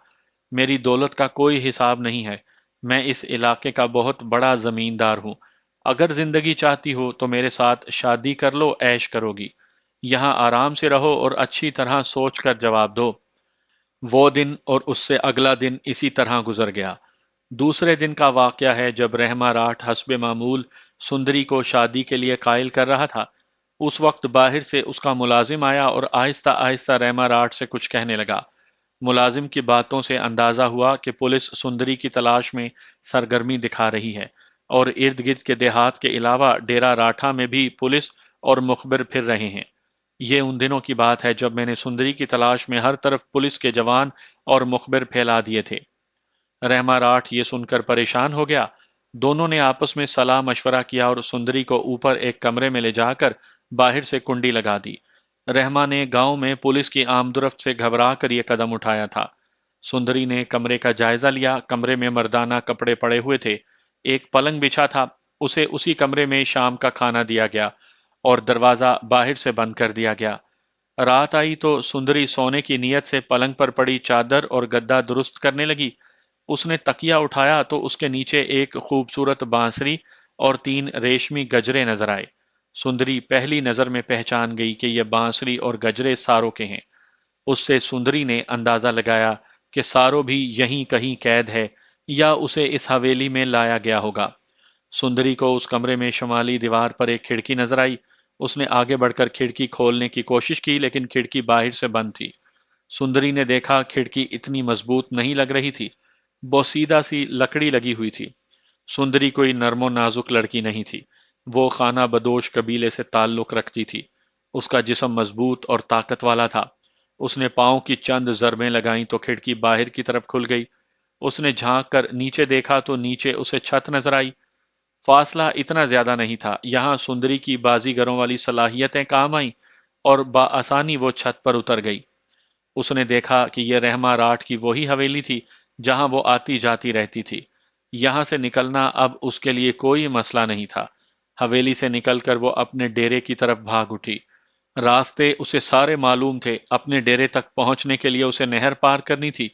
[SPEAKER 1] میری دولت کا کوئی حساب نہیں ہے، میں اس علاقے کا بہت بڑا زمیندار ہوں۔ اگر زندگی چاہتی ہو تو میرے ساتھ شادی کر لو، عیش کرو گی۔ یہاں آرام سے رہو اور اچھی طرح سوچ کر جواب دو۔ وہ دن اور اس سے اگلا دن اسی طرح گزر گیا۔ دوسرے دن کا واقعہ ہے جب رحمہ راٹھ حسب معمول سندری کو شادی کے لیے قائل کر رہا تھا۔ اس وقت باہر سے اس کا ملازم آیا اور آہستہ آہستہ رحمہ راٹھ سے کچھ کہنے لگا۔ ملازم کی باتوں سے اندازہ ہوا کہ پولیس سندری کی تلاش میں سرگرمی دکھا رہی ہے اور ارد گرد کے دیہات کے علاوہ ڈیرہ راٹھا میں بھی پولیس اور مخبر پھر رہے ہیں۔ یہ ان دنوں کی بات ہے جب میں نے سندری کی تلاش میں ہر طرف پولیس کے جوان اور مخبر پھیلا دیے تھے۔ رحمہ راٹھ یہ سن کر پریشان ہو گیا۔ دونوں نے آپس میں صلاح مشورہ کیا اور سندری کو اوپر ایک کمرے میں لے جا کر باہر سے کنڈی لگا دی۔ رحمہ نے گاؤں میں پولیس کی آمدرفت سے گھبرا کر یہ قدم اٹھایا تھا۔ سندری نے کمرے کا جائزہ لیا۔ کمرے میں مردانہ کپڑے پڑے ہوئے تھے، ایک پلنگ بچھا تھا، اسے اسی کمرے میں شام کا کھانا دیا گیا اور دروازہ باہر سے بند کر دیا گیا۔ رات آئی تو سندری سونے کی نیت سے پلنگ پر پڑی چادر اور گدا درست کرنے لگی۔ اس نے تکیا اٹھایا تو اس کے نیچے ایک خوبصورت بانسری اور 3 ریشمی گجرے نظر آئے۔ سندری پہلی نظر میں پہچان گئی کہ یہ بانسری اور گجرے ساروں کے ہیں۔ اس سے سندری نے اندازہ لگایا کہ سارو بھی یہیں کہیں قید ہے یا اسے اس حویلی میں لایا گیا ہوگا۔ سندری کو اس کمرے میں شمالی دیوار پر ایک کھڑکی نظر آئی۔ اس نے آگے بڑھ کر کھڑکی کھولنے کی کوشش کی لیکن کھڑکی باہر سے بند تھی۔ سندری نے دیکھا کھڑکی اتنی مضبوط نہیں لگ رہی تھی، بوسیدہ سی لکڑی لگی ہوئی تھی۔ سندری کوئی نرم و نازک لڑکی نہیں تھی، وہ خانہ بدوش قبیلے سے تعلق رکھتی تھی۔ اس کا جسم مضبوط اور طاقت والا تھا۔ اس نے پاؤں کی چند ضربیں لگائیں تو کھڑکی باہر کی طرف کھل گئی۔ اس نے جھانک کر نیچے دیکھا تو نیچے اسے چھت نظر آئی۔ فاصلہ اتنا زیادہ نہیں تھا، یہاں سندری کی بازیگروں والی صلاحیتیں کام آئیں اور بآسانی وہ چھت پر اتر گئی۔ اس نے دیکھا کہ یہ رحمہ راٹھ کی وہی حویلی تھی جہاں وہ آتی جاتی رہتی تھی۔ یہاں سے نکلنا اب اس کے لیے کوئی مسئلہ نہیں تھا۔ حویلی سے نکل کر وہ اپنے ڈیرے کی طرف بھاگ اٹھی۔ راستے اسے سارے معلوم تھے۔ اپنے ڈیرے تک پہنچنے کے لیے اسے نہر پار کرنی تھی۔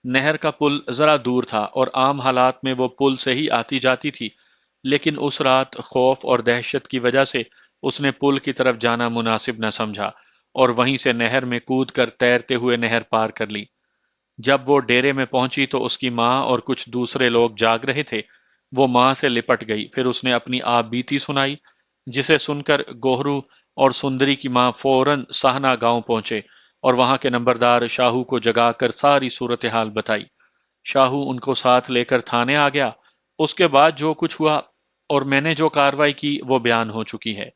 [SPEAKER 1] نہر کا پل ذرا دور تھا اور عام حالات میں وہ پل سے ہی آتی جاتی تھی، لیکن اس رات خوف اور دہشت کی وجہ سے اس نے پل کی طرف جانا مناسب نہ سمجھا اور وہیں سے نہر میں کود کر تیرتے ہوئے نہر پار کر لی۔ جب وہ ڈیرے میں پہنچی تو اس کی ماں اور کچھ دوسرے لوگ جاگ رہے تھے۔ وہ ماں سے لپٹ گئی، پھر اس نے اپنی آپ بیتی سنائی، جسے سن کر گوہرو اور سندری کی ماں فوراً سہنا گاؤں پہنچے اور وہاں کے نمبردار شاہو کو جگا کر ساری صورتحال بتائی۔ شاہو ان کو ساتھ لے کر تھانے آ گیا۔ اس کے بعد جو کچھ ہوا اور میں نے جو کارروائی کی وہ بیان ہو چکی ہے۔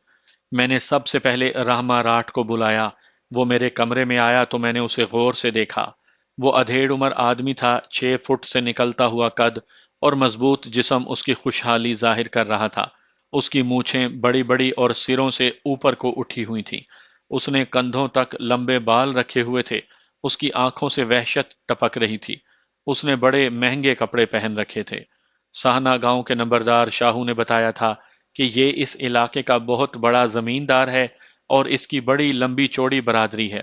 [SPEAKER 1] میں نے سب سے پہلے رحمہ راٹھ کو بلایا۔ وہ میرے کمرے میں آیا تو میں نے اسے غور سے دیکھا۔ وہ ادھیڑ عمر آدمی تھا، 6 فٹ سے نکلتا ہوا قد اور مضبوط جسم اس کی خوشحالی ظاہر کر رہا تھا۔ اس کی مونچھیں بڑی بڑی اور سروں سے اوپر کو اٹھی ہوئی تھیں۔ اس نے کندھوں تک لمبے بال رکھے ہوئے تھے۔ اس کی آنکھوں سے وحشت ٹپک رہی تھی۔ اس نے بڑے مہنگے کپڑے پہن رکھے تھے۔ سہنا گاؤں کے نمبردار شاہو نے بتایا تھا کہ یہ اس علاقے کا بہت بڑا زمیندار ہے اور اس کی بڑی لمبی چوڑی برادری ہے۔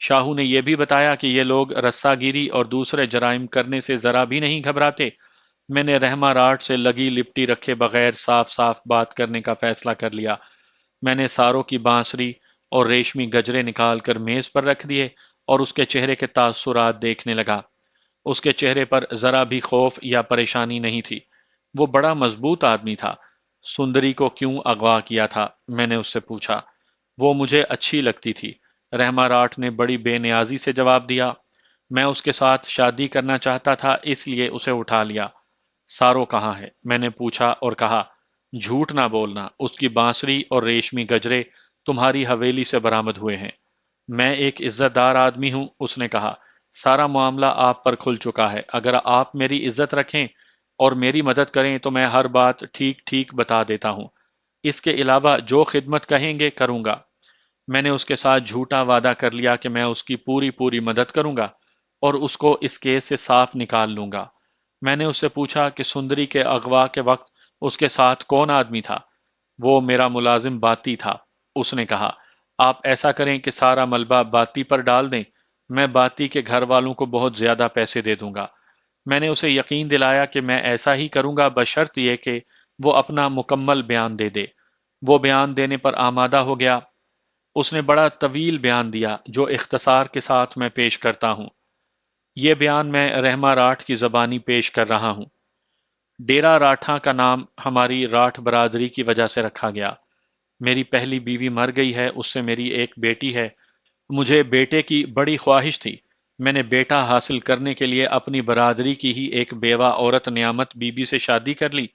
[SPEAKER 1] شاہو نے یہ بھی بتایا کہ یہ لوگ رسا گیری اور دوسرے جرائم کرنے سے ذرا بھی نہیں گھبراتے۔ میں نے رحمہ راٹھ سے لگی لپٹی رکھے بغیر صاف صاف بات کرنے کا فیصلہ کر لیا۔ میں نے ساروں کی بانسری اور ریشمی گجرے نکال کر میز پر رکھ دیے اور اس کے چہرے کے تاثرات دیکھنے لگا۔ اس کے چہرے پر ذرا بھی خوف یا پریشانی نہیں تھی۔ وہ بڑا مضبوط آدمی تھا۔ سندری کو کیوں اغوا کیا تھا؟ میں نے اس سے پوچھا۔ وہ مجھے اچھی لگتی تھی، رحمہ راٹھ نے بڑی بے نیازی سے جواب دیا۔ میں اس کے ساتھ شادی کرنا چاہتا تھا، اس لیے اسے اٹھا لیا۔ سارو کہاں ہے؟ میں نے پوچھا اور کہا، جھوٹ نہ بولنا، اس کی بانسری اور ریشمی گجرے تمہاری حویلی سے برآمد ہوئے ہیں۔ میں ایک عزت دار آدمی ہوں، اس نے کہا۔ سارا معاملہ آپ پر کھل چکا ہے۔ اگر آپ میری عزت رکھیں اور میری مدد کریں تو میں ہر بات ٹھیک ٹھیک بتا دیتا ہوں۔ اس کے علاوہ جو خدمت کہیں گے کروں گا۔ میں نے اس کے ساتھ جھوٹا وعدہ کر لیا کہ میں اس کی پوری پوری مدد کروں گا اور اس کو اس کیس سے صاف نکال لوں گا۔ میں نے اس سے پوچھا کہ سندری کے اغوا کے وقت اس کے ساتھ کون آدمی تھا؟ وہ میرا ملازم باتی تھا، اس نے کہا۔ آپ ایسا کریں کہ سارا ملبہ باتی پر ڈال دیں، میں باتی کے گھر والوں کو بہت زیادہ پیسے دے دوں گا۔ میں نے اسے یقین دلایا کہ میں ایسا ہی کروں گا بشرط یہ کہ وہ اپنا مکمل بیان دے دے۔ وہ بیان دینے پر آمادہ ہو گیا۔ اس نے بڑا طویل بیان دیا جو اختصار کے ساتھ میں پیش کرتا ہوں۔ یہ بیان میں رحمہ راٹھ کی زبانی پیش کر رہا ہوں۔ ڈیرا راٹھاں کا نام ہماری راٹھ برادری کی وجہ سے رکھا گیا۔ میری پہلی بیوی مر گئی ہے، اس سے میری ایک بیٹی ہے۔ مجھے بیٹے کی بڑی خواہش تھی۔ میں نے بیٹا حاصل کرنے کے لیے اپنی برادری کی ہی ایک بیوہ عورت نعمت بی بی سے شادی کر لی۔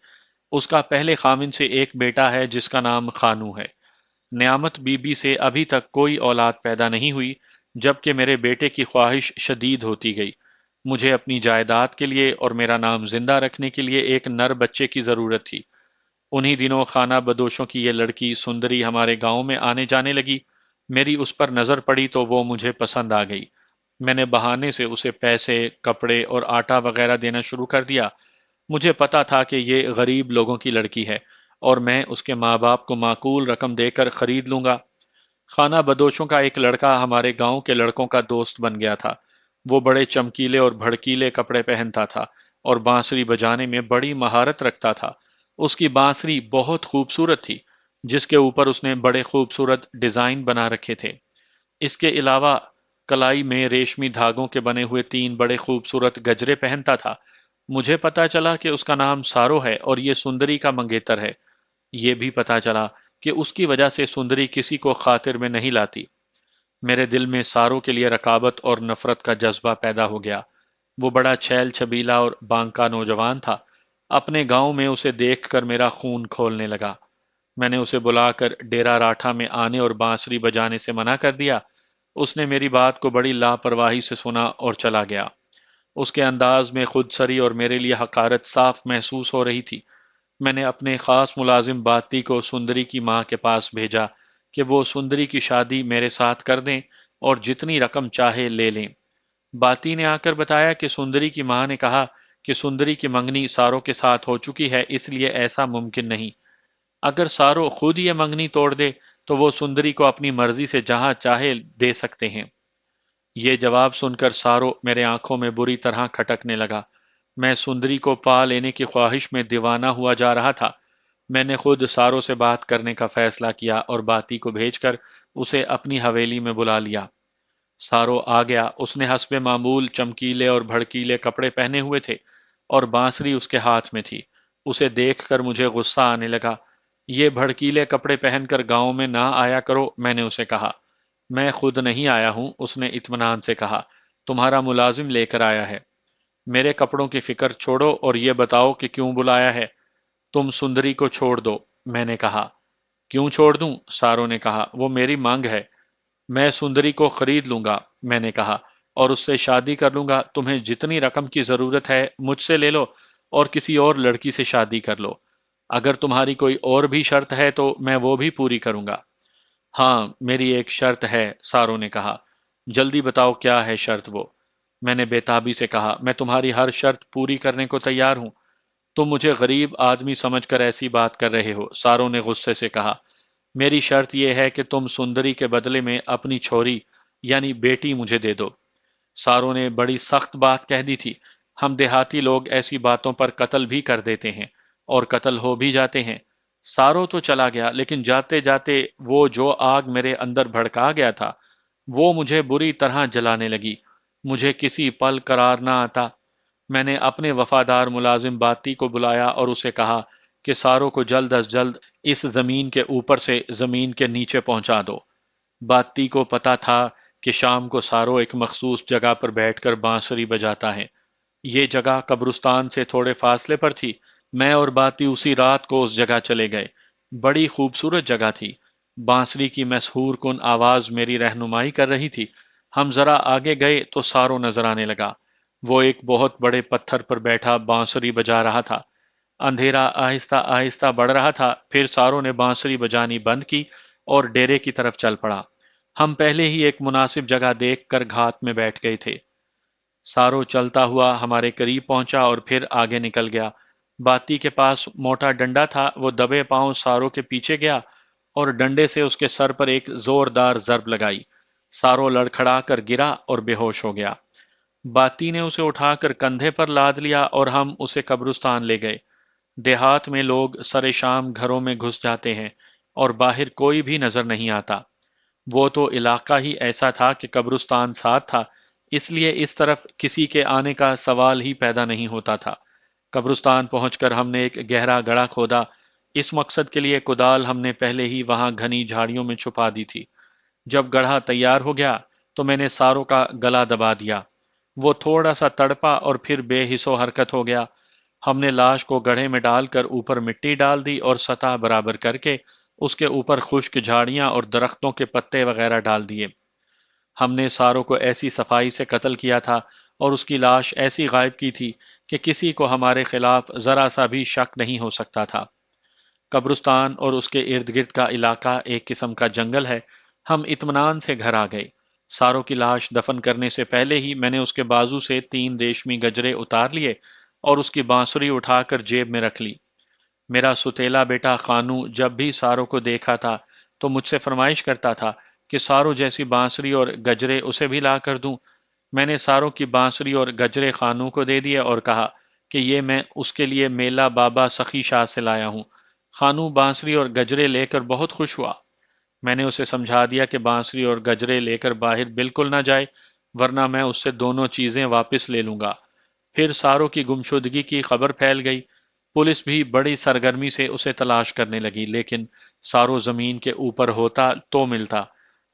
[SPEAKER 1] اس کا پہلے خامن سے ایک بیٹا ہے جس کا نام خانو ہے۔ نعمت بی بی سے ابھی تک کوئی اولاد پیدا نہیں ہوئی، جبکہ میرے بیٹے کی خواہش شدید ہوتی گئی۔ مجھے اپنی جائیداد کے لیے اور میرا نام زندہ رکھنے کے لیے ایک نر بچے کی ضرورت تھی۔ انہی دنوں خانہ بدوشوں کی یہ لڑکی سندری ہمارے گاؤں میں آنے جانے لگی۔ میری اس پر نظر پڑی تو وہ مجھے پسند آ گئی۔ میں نے بہانے سے اسے پیسے، کپڑے اور آٹا وغیرہ دینا شروع کر دیا۔ مجھے پتا تھا کہ یہ غریب لوگوں کی لڑکی ہے اور میں اس کے ماں باپ کو معقول رقم دے کر خرید لوں گا۔ خانہ بدوشوں کا ایک لڑکا ہمارے گاؤں کے لڑکوں کا دوست بن گیا تھا۔ وہ بڑے چمکیلے اور بھڑکیلے کپڑے پہنتا تھا اور بانسری بجانے میں بڑی مہارت رکھتا تھا۔ اس کی بانسری بہت خوبصورت تھی، جس کے اوپر اس نے بڑے خوبصورت ڈیزائن بنا رکھے تھے۔ اس کے علاوہ کلائی میں ریشمی دھاگوں کے بنے ہوئے 3 بڑے خوبصورت گجرے پہنتا تھا۔ مجھے پتا چلا کہ اس کا نام سارو ہے اور یہ سندری کا منگیتر ہے۔ یہ بھی پتا چلا کہ اس کی وجہ سے سندری کسی کو خاطر میں نہیں لاتی۔ میرے دل میں سارو کے لیے رقابت اور نفرت کا جذبہ پیدا ہو گیا۔ وہ بڑا چھیل چھبیلا اور بانکا نوجوان تھا۔ اپنے گاؤں میں اسے دیکھ کر میرا خون کھولنے لگا۔ میں نے اسے بلا کر ڈیرا راٹھا میں آنے اور بانسری بجانے سے منع کر دیا۔ اس نے میری بات کو بڑی لاپرواہی سے سنا اور چلا گیا۔ اس کے انداز میں خود سری اور میرے لیے حقارت صاف محسوس ہو رہی تھی۔ میں نے اپنے خاص ملازم باتی کو سندری کی ماں کے پاس بھیجا کہ وہ سندری کی شادی میرے ساتھ کر دیں اور جتنی رقم چاہے لے لیں۔ باتی نے آ کر بتایا کہ سندری کی ماں نے کہا کہ سندری کی منگنی سارو کے ساتھ ہو چکی ہے، اس لیے ایسا ممکن نہیں۔ اگر سارو خود یہ منگنی توڑ دے تو وہ سندری کو اپنی مرضی سے جہاں چاہے دے سکتے ہیں۔ یہ جواب سن کر سارو میرے آنکھوں میں بری طرح کھٹکنے لگا۔ میں سندری کو پا لینے کی خواہش میں دیوانہ ہوا جا رہا تھا۔ میں نے خود سارو سے بات کرنے کا فیصلہ کیا اور باتی کو بھیج کر اسے اپنی حویلی میں بلا لیا۔ سارو آ گیا۔ اس نے حسب معمول چمکیلے اور بھڑکیلے کپڑے پہنے ہوئے تھے اور بانسری اس کے ہاتھ میں تھی۔ اسے دیکھ کر مجھے غصہ آنے لگا۔ یہ بھڑکیلے کپڑے پہن کر گاؤں میں نہ آیا کرو، میں نے اسے کہا۔ میں خود نہیں آیا ہوں، اس نے اطمینان سے کہا۔ تمہارا ملازم لے کر آیا ہے۔ میرے کپڑوں کی فکر چھوڑو اور یہ بتاؤ کہ کیوں بلایا ہے۔ تم سندری کو چھوڑ دو، میں نے کہا۔ کیوں چھوڑ دوں؟ سارو نے کہا۔ وہ میری مانگ ہے۔ میں سندری کو خرید لوں گا، میں نے کہا، اور اس سے شادی کر لوں گا۔ تمہیں جتنی رقم کی ضرورت ہے مجھ سے لے لو اور کسی اور لڑکی سے شادی کر لو۔ اگر تمہاری کوئی اور بھی شرط ہے تو میں وہ بھی پوری کروں گا۔ ہاں، میری ایک شرط ہے، سارو نے کہا۔ جلدی بتاؤ کیا ہے شرط وہ؟ میں نے بے تابی سے کہا۔ میں تمہاری ہر شرط پوری کرنے کو تیار ہوں۔ تم مجھے غریب آدمی سمجھ کر ایسی بات کر رہے ہو، سارو نے غصے سے کہا۔ میری شرط یہ ہے کہ تم سندری کے بدلے میں اپنی چھوری یعنی بیٹی مجھے دے دو۔ سارو نے بڑی سخت بات کہہ دی تھی۔ ہم دیہاتی لوگ ایسی باتوں پر قتل بھی کر دیتے ہیں اور قتل ہو بھی جاتے ہیں۔ سارو تو چلا گیا، لیکن جاتے جاتے وہ جو آگ میرے اندر بھڑکا گیا تھا وہ مجھے بری طرح جلانے لگی۔ مجھے کسی پل قرار نہ آتا۔ میں نے اپنے وفادار ملازم باتی کو بلایا اور اسے کہا کہ ساروں کو جلد از جلد اس زمین کے اوپر سے زمین کے نیچے پہنچا دو۔ باتی کو پتا تھا کہ شام کو سارو ایک مخصوص جگہ پر بیٹھ کر بانسری بجاتا ہے۔ یہ جگہ قبرستان سے تھوڑے فاصلے پر تھی۔ میں اور باتی اسی رات کو اس جگہ چلے گئے۔ بڑی خوبصورت جگہ تھی۔ بانسری کی مسحور کن آواز میری رہنمائی کر رہی تھی۔ ہم ذرا آگے گئے تو سارو نظر آنے لگا۔ وہ ایک بہت بڑے پتھر پر بیٹھا بانسری بجا رہا تھا۔ اندھیرا آہستہ آہستہ بڑھ رہا تھا، پھر ساروں نے بانسری بجانی بند کی اور ڈیرے کی طرف چل پڑا۔ ہم پہلے ہی ایک مناسب جگہ دیکھ کر گھات میں بیٹھ گئے تھے۔ سارو چلتا ہوا ہمارے قریب پہنچا اور پھر آگے نکل گیا۔ باتی کے پاس موٹا ڈنڈا تھا، وہ دبے پاؤں سارو کے پیچھے گیا اور ڈنڈے سے اس کے سر پر ایک زوردار ضرب لگائی۔ سارو لڑکھڑا کر گرا اور بے ہوش ہو گیا۔ باتی نے اسے اٹھا کر کندھے پر لاد لیا اور ہم اسے قبرستان لے گئے۔ دیہات میں لوگ سر شام گھروں میں گھس جاتے ہیں اور باہر کوئی بھی نظر نہیں آتا۔ وہ تو علاقہ ہی ایسا تھا کہ قبرستان ساتھ تھا، اس لیے اس طرف کسی کے آنے کا سوال ہی پیدا نہیں ہوتا تھا۔ قبرستان پہنچ کر ہم نے ایک گہرا گڑھا کھودا۔ اس مقصد کے لیے کدال ہم نے پہلے ہی وہاں گھنی جھاڑیوں میں چھپا دی تھی۔ جب گڑھا تیار ہو گیا تو میں نے ساروں کا گلا دبا دیا۔ وہ تھوڑا سا تڑپا اور پھر بے حس و حرکت ہو گیا۔ ہم نے لاش کو گڑھے میں ڈال کر اوپر مٹی ڈال دی اور سطح برابر کر کے اس کے اوپر خشک جھاڑیاں اور درختوں کے پتے وغیرہ ڈال دیے۔ ہم نے ساروں کو ایسی صفائی سے قتل کیا تھا اور اس کی لاش ایسی غائب کی تھی کہ کسی کو ہمارے خلاف ذرا سا بھی شک نہیں ہو سکتا تھا۔ قبرستان اور اس کے ارد گرد کا علاقہ ایک قسم کا جنگل ہے۔ ہم اطمینان سے گھر آ گئے۔ ساروں کی لاش دفن کرنے سے پہلے ہی میں نے اس کے بازو سے 3 ریشمی گجرے اتار لیے اور اس کی بانسری اٹھا کر جیب میں رکھ لی۔ میرا ستیلا بیٹا خانو جب بھی ساروں کو دیکھا تھا تو مجھ سے فرمائش کرتا تھا کہ ساروں جیسی بانسری اور گجرے اسے بھی لا کر دوں۔ میں نے ساروں کی بانسری اور گجرے خانو کو دے دیے اور کہا کہ یہ میں اس کے لیے میلا بابا سخی شاہ سے لایا ہوں۔ خانو بانسری اور گجرے لے کر بہت خوش ہوا۔ میں نے اسے سمجھا دیا کہ بانسری اور گجرے لے کر باہر بالکل نہ جائے، ورنہ میں اس سے دونوں چیزیں واپس لے لوں گا۔ پھر ساروں کی گمشدگی کی خبر پھیل گئی۔ پولیس بھی بڑی سرگرمی سے اسے تلاش کرنے لگی، لیکن سارو زمین کے اوپر ہوتا تو ملتا۔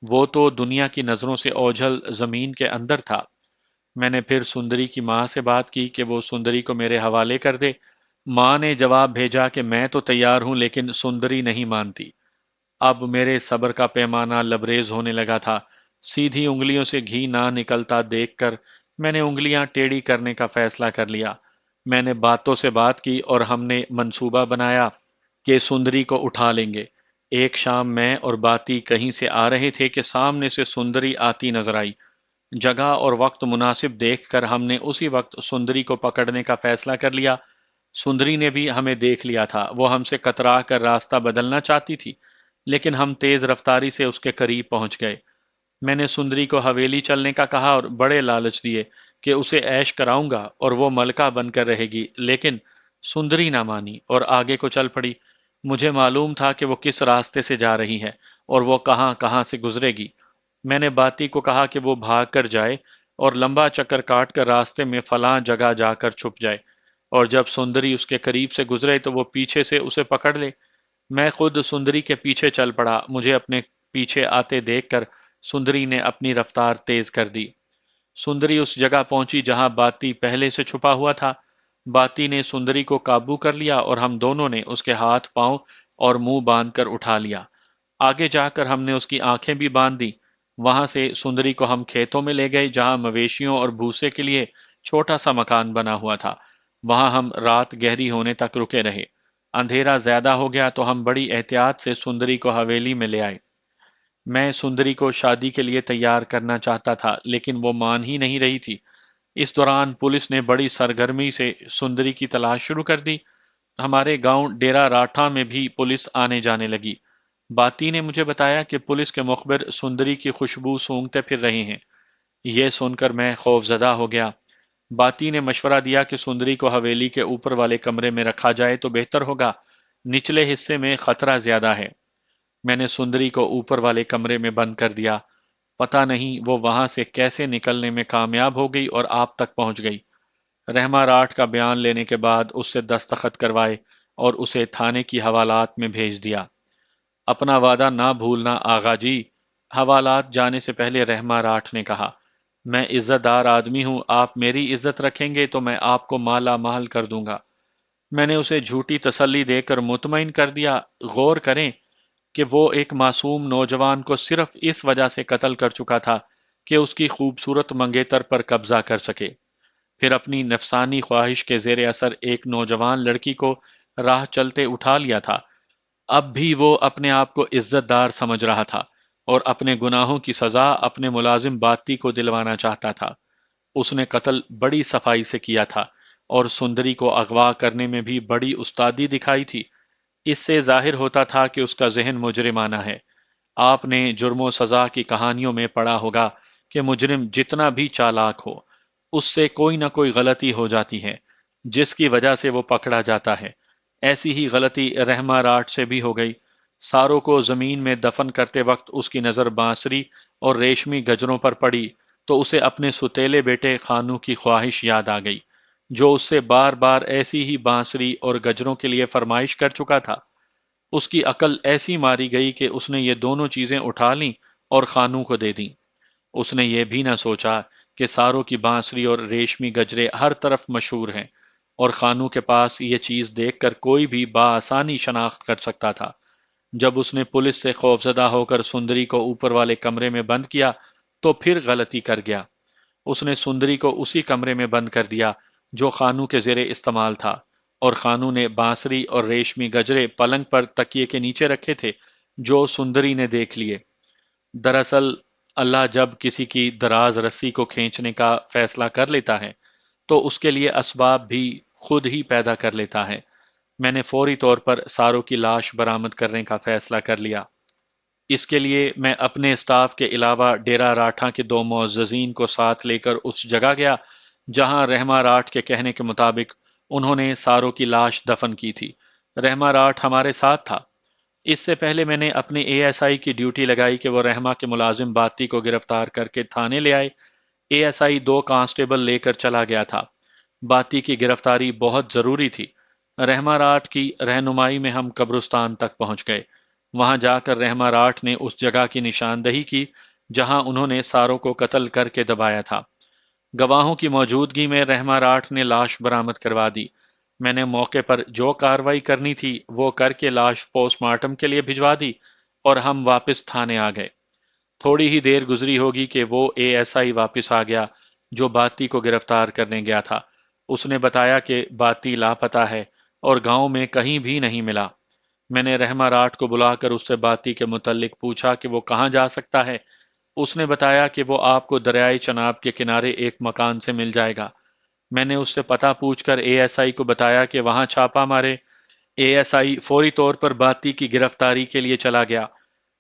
[SPEAKER 1] وہ تو دنیا کی نظروں سے اوجھل زمین کے اندر تھا۔ میں نے پھر سندری کی ماں سے بات کی کہ وہ سندری کو میرے حوالے کر دے۔ ماں نے جواب بھیجا کہ میں تو تیار ہوں لیکن سندری نہیں مانتی۔ اب میرے صبر کا پیمانہ لبریز ہونے لگا تھا۔ سیدھی انگلیوں سے گھی نہ نکلتا دیکھ کر میں نے انگلیاں ٹیڑھی کرنے کا فیصلہ کر لیا۔ میں نے باتوں سے بات کی اور ہم نے منصوبہ بنایا کہ سندری کو اٹھا لیں گے۔ ایک شام میں اور باتی کہیں سے آ رہے تھے کہ سامنے سے سندری آتی نظر آئی۔ جگہ اور وقت مناسب دیکھ کر ہم نے اسی وقت سندری کو پکڑنے کا فیصلہ کر لیا۔ سندری نے بھی ہمیں دیکھ لیا تھا۔ وہ ہم سے کترا کر راستہ بدلنا چاہتی تھی، لیکن ہم تیز رفتاری سے اس کے قریب پہنچ گئے۔ میں نے سندری کو حویلی چلنے کا کہا اور بڑے لالچ دیے کہ اسے عیش کراؤں گا اور وہ ملکہ بن کر رہے گی، لیکن سندری نہ مانی اور آگے کو چل پڑی۔ مجھے معلوم تھا کہ وہ کس راستے سے جا رہی ہے اور وہ کہاں کہاں سے گزرے گی۔ میں نے باتی کو کہا کہ وہ بھاگ کر جائے اور لمبا چکر کاٹ کر راستے میں فلاں جگہ جا کر چھپ جائے، اور جب سندری اس کے قریب سے گزرے تو وہ پیچھے سے اسے پکڑ لے۔ میں خود سندری کے پیچھے چل پڑا۔ مجھے اپنے پیچھے آتے دیکھ کر سندری نے اپنی رفتار تیز کر دی۔ سندری اس جگہ پہنچی جہاں باتی پہلے سے چھپا ہوا تھا۔ باتی نے سندری کو قابو کر لیا اور ہم دونوں نے اس کے ہاتھ پاؤں اور منہ باندھ کر اٹھا لیا۔ آگے جا کر ہم نے اس کی آنکھیں بھی باندھ دی۔ وہاں سے سندری کو ہم کھیتوں میں لے گئے جہاں مویشیوں اور بھوسے کے لیے چھوٹا سا مکان بنا ہوا تھا۔ وہاں ہم رات گہری ہونے تک رکے رہے۔ اندھیرا زیادہ ہو گیا تو ہم بڑی احتیاط سے سندری کو حویلی میں لے آئے۔ میں سندری کو شادی کے لیے تیار کرنا چاہتا تھا، لیکن وہ مان ہی نہیں رہی تھی۔ اس دوران پولیس نے بڑی سرگرمی سے سندری کی تلاش شروع کر دی۔ ہمارے گاؤں ڈیرا راٹھا میں بھی پولیس آنے جانے لگی۔ باتی نے مجھے بتایا کہ پولیس کے مخبر سندری کی خوشبو سونگھتے پھر رہے ہیں۔ یہ سن کر میں خوف زدہ ہو گیا۔ باتی نے مشورہ دیا کہ سندری کو حویلی کے اوپر والے کمرے میں رکھا جائے تو بہتر ہوگا، نچلے حصے میں خطرہ زیادہ ہے۔ میں نے سندری کو اوپر والے کمرے میں بند کر دیا۔ پتہ نہیں وہ وہاں سے کیسے نکلنے میں کامیاب ہو گئی اور آپ تک پہنچ گئی۔ رحمہ راٹھ کا بیان لینے کے بعد اس سے دستخط کروائے اور اسے تھانے کی حوالات میں بھیج دیا۔ اپنا وعدہ نہ بھولنا آغا جی۔ حوالات جانے سے پہلے رحمہ راٹھ نے کہا، میں عزت دار آدمی ہوں، آپ میری عزت رکھیں گے تو میں آپ کو مالا مال کر دوں گا۔ میں نے اسے جھوٹی تسلی دے کر مطمئن کر دیا۔ غور کریں کہ وہ ایک معصوم نوجوان کو صرف اس وجہ سے قتل کر چکا تھا کہ اس کی خوبصورت منگیتر پر قبضہ کر سکے، پھر اپنی نفسانی خواہش کے زیر اثر ایک نوجوان لڑکی کو راہ چلتے اٹھا لیا تھا۔ اب بھی وہ اپنے آپ کو عزت دار سمجھ رہا تھا اور اپنے گناہوں کی سزا اپنے ملازم باتی کو دلوانا چاہتا تھا۔ اس نے قتل بڑی صفائی سے کیا تھا اور سندری کو اغوا کرنے میں بھی بڑی استادی دکھائی تھی۔ اس سے ظاہر ہوتا تھا کہ اس کا ذہن مجرمانہ ہے۔ آپ نے جرم و سزا کی کہانیوں میں پڑھا ہوگا کہ مجرم جتنا بھی چالاک ہو، اس سے کوئی نہ کوئی غلطی ہو جاتی ہے جس کی وجہ سے وہ پکڑا جاتا ہے۔ ایسی ہی غلطی رحمہ راٹھ سے بھی ہو گئی۔ ساروں کو زمین میں دفن کرتے وقت اس کی نظر بانسری اور ریشمی گجروں پر پڑی تو اسے اپنے ستیلے بیٹے خانو کی خواہش یاد آ گئی، جو اس سے بار بار ایسی ہی بانسری اور گجروں کے لیے فرمائش کر چکا تھا۔ اس کی عقل ایسی ماری گئی کہ اس نے یہ دونوں چیزیں اٹھا لیں اور خانو کو دے دیں۔ اس نے یہ بھی نہ سوچا کہ ساروں کی بانسری اور ریشمی گجرے ہر طرف مشہور ہیں اور خانو کے پاس یہ چیز دیکھ کر کوئی بھی بآسانی شناخت کر سکتا تھا۔ جب اس نے پولیس سے خوفزدہ ہو کر سندری کو اوپر والے کمرے میں بند کیا تو پھر غلطی کر گیا۔ اس نے سندری کو اسی کمرے میں بند کر دیا جو خانو کے زیر استعمال تھا، اور خانو نے بانسری اور ریشمی گجرے پلنگ پر تکیے کے نیچے رکھے تھے جو سندری نے دیکھ لیے۔ دراصل اللہ جب کسی کی دراز رسی کو کھینچنے کا فیصلہ کر لیتا ہے تو اس کے لیے اسباب بھی خود ہی پیدا کر لیتا ہے۔ میں نے فوری طور پر ساروں کی لاش برآمد کرنے کا فیصلہ کر لیا۔ اس کے لیے میں اپنے اسٹاف کے علاوہ ڈیرہ راٹھا کے 2 معززین کو ساتھ لے کر اس جگہ گیا جہاں رحمہ راٹھ کے کہنے کے مطابق انہوں نے ساروں کی لاش دفن کی تھی۔ رحمہ راٹھ ہمارے ساتھ تھا۔ اس سے پہلے میں نے اپنے اے ایس آئی کی ڈیوٹی لگائی کہ وہ رحمہ کے ملازم باتی کو گرفتار کر کے تھانے لے آئے۔ اے ایس آئی 2 کانسٹیبل لے کر چلا گیا تھا۔ باتی کی گرفتاری بہت ضروری تھی۔ رحمہ راٹھ کی رہنمائی میں ہم قبرستان تک پہنچ گئے۔ وہاں جا کر رحمہ راٹھ نے اس جگہ کی نشاندہی کی جہاں انہوں نے ساروں کو قتل کر کے دبایا تھا۔ گواہوں کی موجودگی میں رحمہ راٹھ نے لاش برآمد کروا دی۔ میں نے موقع پر جو کارروائی کرنی تھی وہ کر کے لاش پوسٹ مارٹم کے لیے بھجوا دی اور ہم واپس تھانے آ گئے۔ تھوڑی ہی دیر گزری ہوگی کہ وہ اے ایس آئی واپس آ گیا جو باتی کو گرفتار کرنے گیا تھا۔ اس نے بتایا کہ باتی لاپتہ ہے اور گاؤں میں کہیں بھی نہیں ملا۔ میں نے رحمہ راٹھ کو بلا کر اس سے باتی کے متعلق پوچھا کہ وہ کہاں جا سکتا ہے۔ اس نے بتایا کہ وہ آپ کو دریائے چناب کے کنارے ایک مکان سے مل جائے گا۔ میں نے اس سے پتہ پوچھ کر اے ایس آئی کو بتایا کہ وہاں چھاپا مارے۔ اے ایس آئی فوری طور پر باتی کی گرفتاری کے لیے چلا گیا۔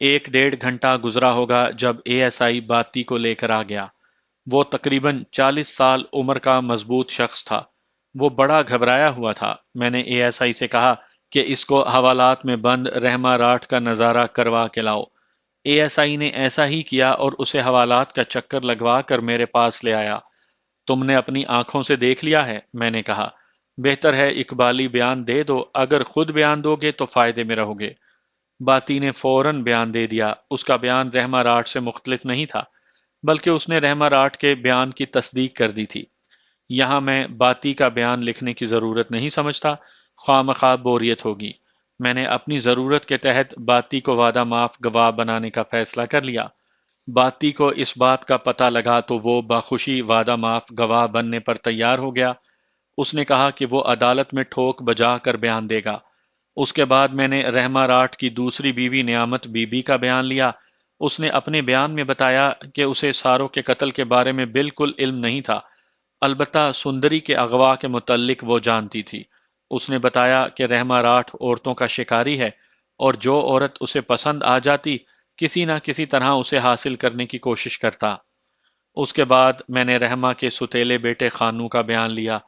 [SPEAKER 1] 1 ڈیڑھ گھنٹہ گزرا ہوگا جب اے ایس آئی باتی کو لے کر آ گیا۔ وہ تقریباً 40 سال عمر کا مضبوط شخص تھا۔ وہ بڑا گھبرایا ہوا تھا۔ میں نے اے ایس آئی سے کہا کہ اس کو حوالات میں بند رحمہ راٹھ کا نظارہ کروا کے لاؤ۔ اے ایس آئی نے ایسا ہی کیا اور اسے حوالات کا چکر لگوا کر میرے پاس لے آیا۔ تم نے اپنی آنکھوں سے دیکھ لیا ہے؟ میں نے کہا۔ بہتر ہے اقبالی بیان دے دو، اگر خود بیان دو گے تو فائدے میں رہو گے۔ باتی نے فوراً بیان دے دیا۔ اس کا بیان رحمہ راٹھ سے مختلف نہیں تھا، بلکہ اس نے رحمہ راٹھ کے بیان کی تصدیق کر دی تھی۔ یہاں میں باتی کا بیان لکھنے کی ضرورت نہیں سمجھتا، خواہ مخواہ بوریت ہوگی۔ میں نے اپنی ضرورت کے تحت باتی کو وعدہ معاف گواہ بنانے کا فیصلہ کر لیا۔ باتی کو اس بات کا پتہ لگا تو وہ بخوشی وعدہ معاف گواہ بننے پر تیار ہو گیا۔ اس نے کہا کہ وہ عدالت میں ٹھوک بجا کر بیان دے گا۔ اس کے بعد میں نے رحمہ راٹھ کی دوسری بیوی نعمت بی بی کا بیان لیا۔ اس نے اپنے بیان میں بتایا کہ اسے ساروں کے قتل کے بارے میں بالکل علم نہیں تھا، البتہ سندری کے اغوا کے متعلق وہ جانتی تھی۔ اس نے بتایا کہ رحمہ راٹھ عورتوں کا شکاری ہے اور جو عورت اسے پسند آ جاتی کسی نہ کسی طرح اسے حاصل کرنے کی کوشش کرتا۔ اس کے بعد میں نے رحمہ کے ستیلے بیٹے خانو کا بیان لیا۔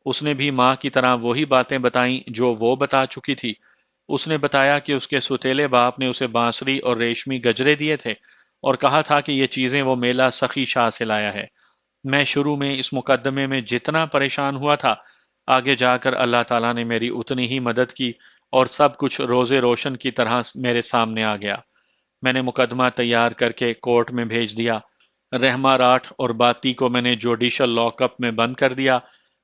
[SPEAKER 1] اس نے بھی ماں کی طرح وہی باتیں بتائیں جو وہ بتا چکی تھی۔ اس نے بتایا کہ اس کے ستیلے باپ نے اسے بانسری اور ریشمی گجرے دیے تھے اور کہا تھا کہ یہ چیزیں وہ میلہ سخی شاہ سے لایا ہے۔ میں شروع میں اس مقدمے میں جتنا پریشان ہوا تھا، آگے جا کر اللہ تعالیٰ نے میری اتنی ہی مدد کی اور سب کچھ روزے روشن کی طرح میرے سامنے آ گیا۔ میں نے مقدمہ تیار کر کے کورٹ میں بھیج دیا۔ رحمہ راٹھ اور باتی کو میں نے جوڈیشل لاک اپ میں بند کر دیا۔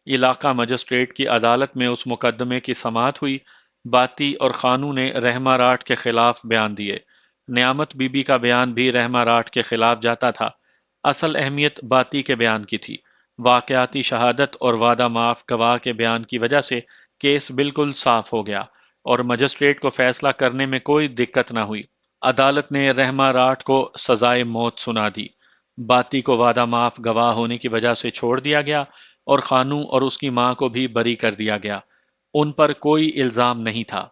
[SPEAKER 1] علاقہ مجسٹریٹ کی عدالت میں اس مقدمے کی سماعت ہوئی۔ باتی اور خانو نے رحمہ راٹھ کے خلاف بیان دیے۔ نعمت بی بی کا بیان بھی رحمہ راٹھ کے خلاف جاتا تھا۔ اصل اہمیت باتی کے بیان کی تھی۔ واقعاتی شہادت اور وعدہ معاف گواہ کے بیان کی وجہ سے کیس بالکل صاف ہو گیا اور مجسٹریٹ کو فیصلہ کرنے میں کوئی دقت نہ ہوئی۔ عدالت نے رحمہ راٹھ کو سزائے موت سنا دی۔ باتی کو وعدہ معاف گواہ ہونے کی وجہ سے چھوڑ دیا گیا اور خانو اور اس کی ماں کو بھی بری کر دیا گیا۔ ان پر کوئی الزام نہیں تھا۔